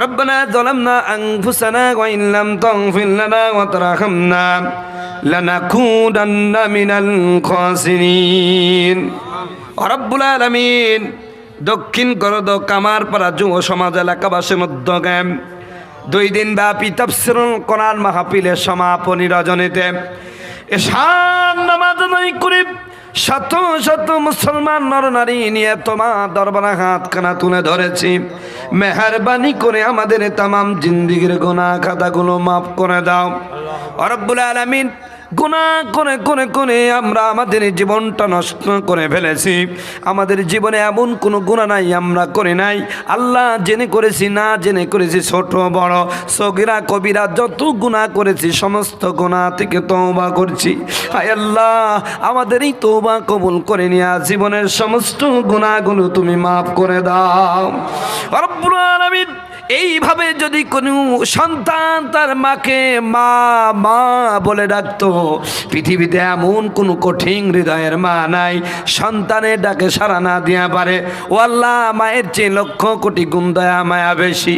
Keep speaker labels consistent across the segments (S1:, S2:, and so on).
S1: ربنا ظلمنا أنفسنا وإن لم تغفر لنا وترحمنا لنكونن من الخاسرين رب العالمين দক্ষিণ করদ কামারপাড়া যুব সমাজ এলাকাবাসীর মধ্যে 2 দিন ব্যাপী তাফসীরুল কোরআন মাহফিলের সমাপনী রজনীতে এশার নামাজ আদায় করে শত শত মুসলমান নরনারী নিয়ে তোমার দরবারে হাতখানা তুলে ধরেছি। মেহেরবানি করে আমাদের তামাম জিন্দেগির গুনাহ খাতাগুলো মাফ করে দাও রব্বুল আলামিন। গুনাহ করে করে করে আমরা আমাদের জীবনটা নষ্ট করে ফেলেছি। আমাদের জীবনে এমন কোনো গুনাহ নাই আমরা করে নাই। আল্লাহ জেনে করেছি না জেনে করেছি, ছোট বড় সগীরা কবিরা যত গুনাহ করেছি সমস্ত গুনাহ থেকে তওবা করছি। হায় আল্লাহ, আমাদের এই তওবা কবুল করে নিয়ে জীবনের সমস্ত গুনাহগুলো তুমি মাফ করে দাও রব্বুল আলামিন। এইভাবে যদি কোনো সন্তান তার মাকে মা মা বলে ডাকতো, পৃথিবীতে এমন কোনো কঠিন হৃদয়ের মা নাই সন্তানের ডাকে সাড়া না দিয়া পারে। ও আল্লাহ, মায়ের চেয়ে লক্ষ কোটি গুণ দয়া মায়া বেশি।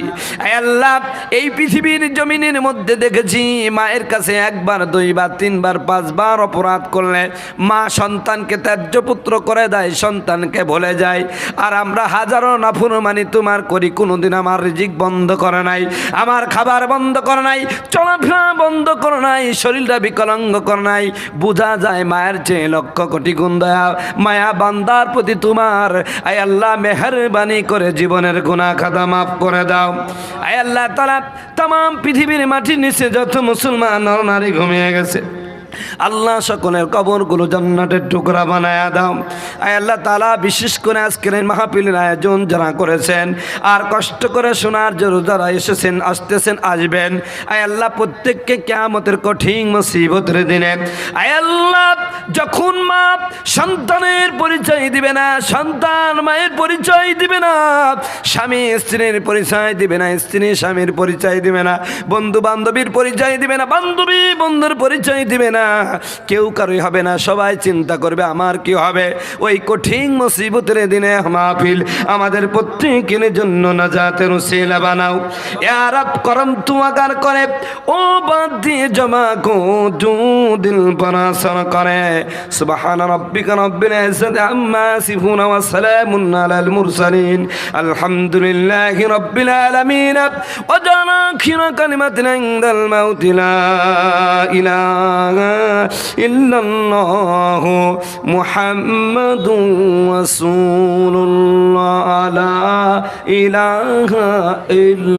S1: আল্লাহ, এই পৃথিবীর জমিনের মধ্যে দেখেছি মায়ের কাছে 1 বার 2 বার 3 বার 5 বার অপরাধ করলে মা সন্তানকে ত্যায্য পুত্র করে দেয়, সন্তানকে ভুলে যায়। আর আমরা হাজারো নাফরমানি তোমার করি, কোনোদিন আমার রিজিক বন্ধ করে নাই, আমার খাবার বন্ধ করে নাই, চলাফেরা বন্ধ করে নাই, শরীরটা বিকলাঙ্গ করে নাই। বোঝা যায় মায়ের চেয়ে লক্ষ কোটি গুণ দয়া মায়া বান্দার প্রতি তোমার। আয় আল্লাহ, মেহেরবানি করে জীবনের গুনাহ খাতা মাফ করে দাও। আয় আল্লাহ তাআলা, तमाम পৃথিবীর মাটির নিচে যত মুসলমান নরনারী ঘুমিয়ে গেছে আল্লাহ সকলের কবরগুলো জান্নাতের টুকরা বানায়া দাও। আয় আল্লাহ তাআলা, বিশেষ করে আজকের এই মাহফিলের আয়োজন যারা করেছেন আর কষ্ট করে শোনার জন্য যারা এসেছেন, আসতেছেন, আসবেন, আয় আল্লাহ প্রত্যেককে কিয়ামতের কঠিন মুসিবতের দিনে আয় আল্লাহ যখন মা সন্তানের পরিচয় দিবে না, সন্তান মায়ের পরিচয় দিবে না, স্বামী স্ত্রীর পরিচয় দিবে না, স্ত্রী স্বামীর পরিচয় দিবে না, বন্ধু বান্ধবীর পরিচয় দিবে না, বান্ধবী বন্ধুর পরিচয় দিবে না, কেউ কারোই হবে না, সবাই চিন্তা করবে আমার কি হবে। ওই কঠিন মুসিবতের দিনে মাহফিল আমাদের প্রত্যেকের জন্য নাজাতের উসিলা বানাও ইয়া রব। করম তুয়াগার করে ও বাদ দিয়ে জমা কো দু দিল পরাসর করে। সুবহান রাব্বিকা রাব্বিল ইজ্জাতি আম্মা ইয়াসিফুন ওয়া সালামুন আলাল মুরসালিন আলহামদুলিল্লাহি রাব্বিল আলামিন। ওয়া জানা আখিরা কালিমাতিন ইনদাল মাউত লা ইলাহা ইল্লাল্লাহু মুহাম্মাদুর রাসূলুল্লাহ লা ইলাহা ইল্লা